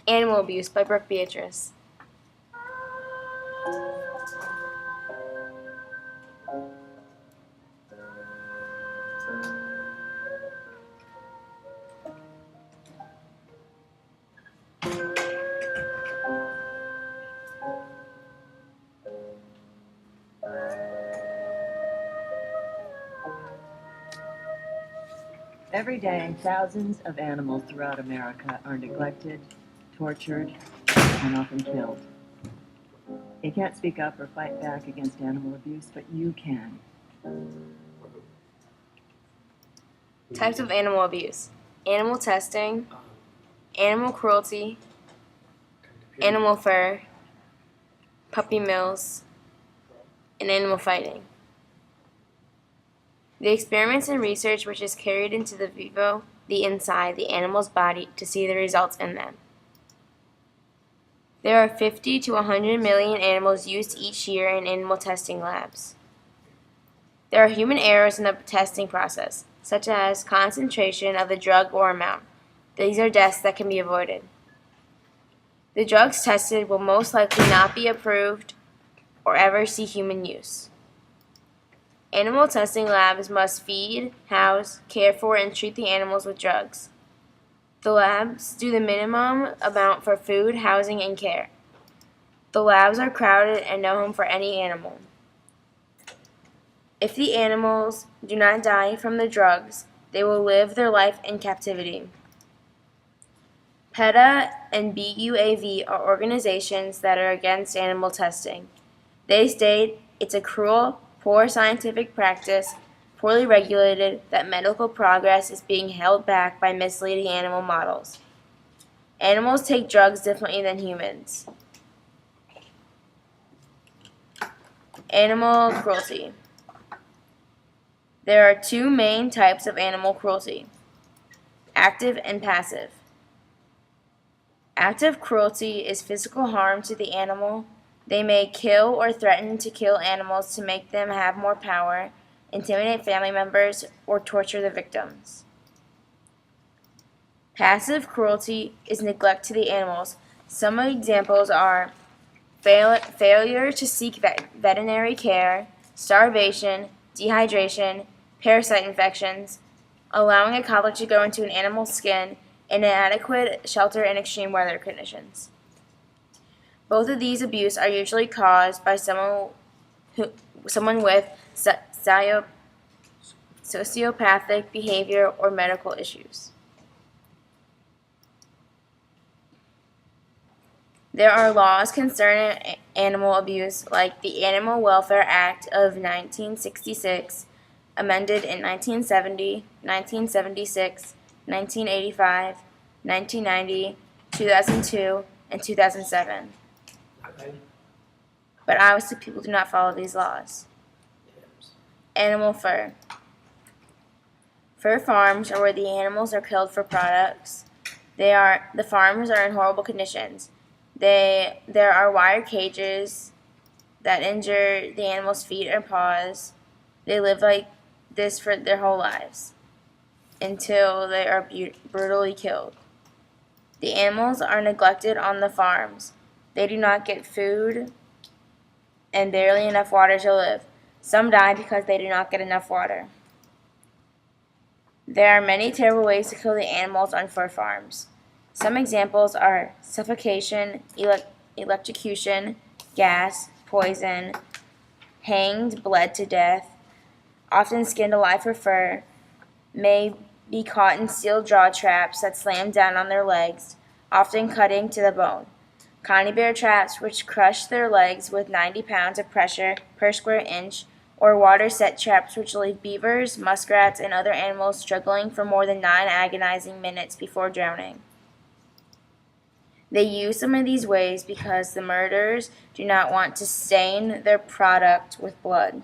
Animal Abuse by Brooke Beatrice. Every day, thousands of animals throughout America are neglected, tortured, and often killed. You can't speak up or fight back against animal abuse, but you can. Types of animal abuse: animal testing, animal cruelty, animal fur, puppy mills, and animal fighting. The experiments and research which is carried into the vivo, the inside, the animal's body to see the results in them. There are 50 to 100 million animals used each year in animal testing labs. There are human errors in the testing process, such as concentration of the drug or amount. These are deaths that can be avoided. The drugs tested will most likely not be approved or ever see human use. Animal testing labs must feed, house, care for, and treat the animals with drugs. The labs do the minimum amount for food, housing, and care. The labs are crowded and no home for any animal. If the animals do not die from the drugs, they will live their life in captivity. PETA and BUAV are organizations that are against animal testing. They state it's a cruel, poor scientific practice, poorly regulated, that medical progress is being held back by misleading animal models. Animals take drugs differently than humans. Animal cruelty. There are two main types of animal cruelty: active and passive. Active cruelty is physical harm to the animal. They may kill or threaten to kill animals to make them have more power, intimidate family members, or torture the victims. Passive cruelty is neglect to the animals. Some examples are failure to seek veterinary care, starvation, dehydration, parasite infections, allowing a collar to go into an animal's skin, and inadequate shelter in extreme weather conditions. Both of these abuse are usually caused by someone with sociopathic behavior or medical issues. There are laws concerning animal abuse, like the Animal Welfare Act of 1966, amended in 1970, 1976, 1985, 1990, 2002, and 2007. But obviously people do not follow these laws. Animal fur. Fur farms are where the animals are killed for products. The farms are in horrible conditions. There are wire cages that injure the animals' feet or paws. They live like this for their whole lives until they are brutally killed. The animals are neglected on the farms. They do not get food and barely enough water to live. Some die because they do not get enough water. There are many terrible ways to kill the animals on fur farms. Some examples are suffocation, electrocution, gas, poison, hanged, bled to death, often skinned alive for fur, may be caught in steel jaw traps that slam down on their legs, often cutting to the bone. Coney bear traps, which crush their legs with 90 pounds of pressure per square inch, or water set traps, which leave beavers, muskrats, and other animals struggling for more than 9 agonizing minutes before drowning. They use some of these ways because the murderers do not want to stain their product with blood.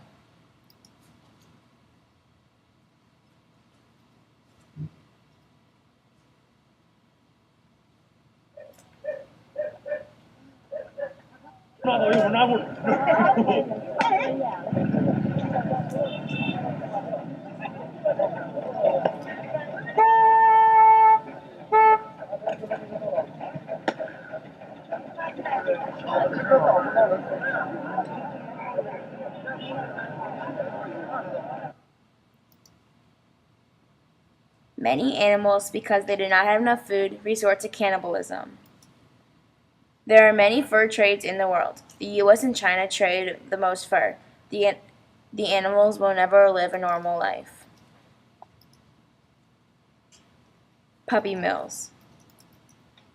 Many animals, because they do not have enough food, resort to cannibalism. There are many fur trades in the world. The US and China trade the most fur. The animals will never live a normal life. Puppy mills.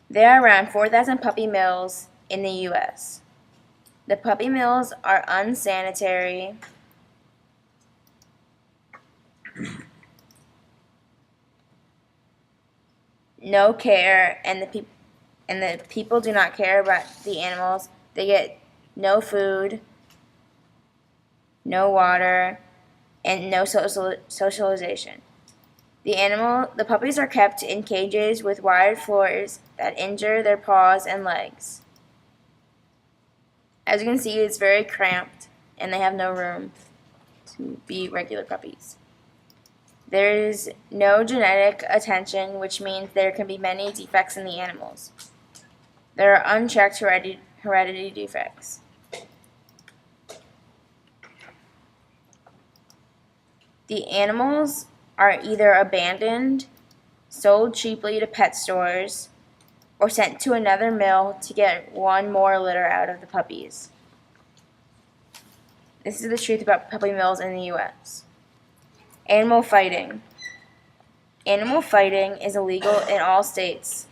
There are around 4,000 puppy mills in the US. The puppy mills are unsanitary, no care, and the people do not care about the animals. They get no food, no water, and no socialization. The puppies are kept in cages with wired floors that injure their paws and legs. As you can see, it's very cramped, and they have no room to be regular puppies. There is no genetic attention, which means there can be many defects in the animals. There are unchecked heredity defects. The animals are either abandoned, sold cheaply to pet stores, or sent to another mill to get one more litter out of the puppies. This is the truth about puppy mills in the US. Animal fighting. Animal fighting is illegal in all states.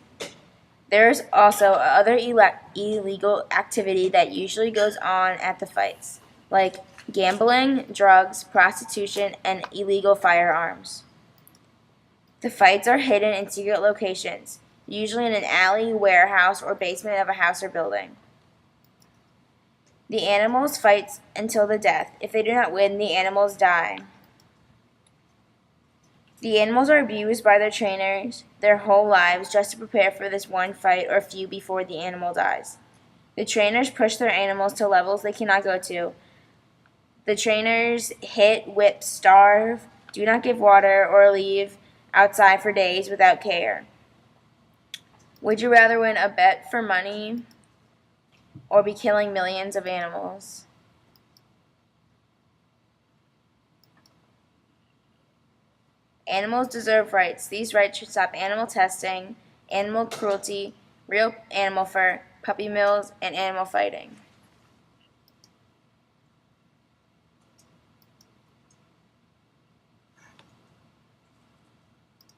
There is also other illegal activity that usually goes on at the fights, like gambling, drugs, prostitution, and illegal firearms. The fights are hidden in secret locations, usually in an alley, warehouse, or basement of a house or building. The animals fight until the death. If they do not win, the animals die. The animals are abused by their trainers their whole lives just to prepare for this one fight or few before the animal dies. The trainers push their animals to levels they cannot go to. The trainers hit, whip, starve, do not give water, or leave outside for days without care. Would you rather win a bet for money or be killing millions of animals? Animals deserve rights. These rights should stop animal testing, animal cruelty, real animal fur, puppy mills, and animal fighting.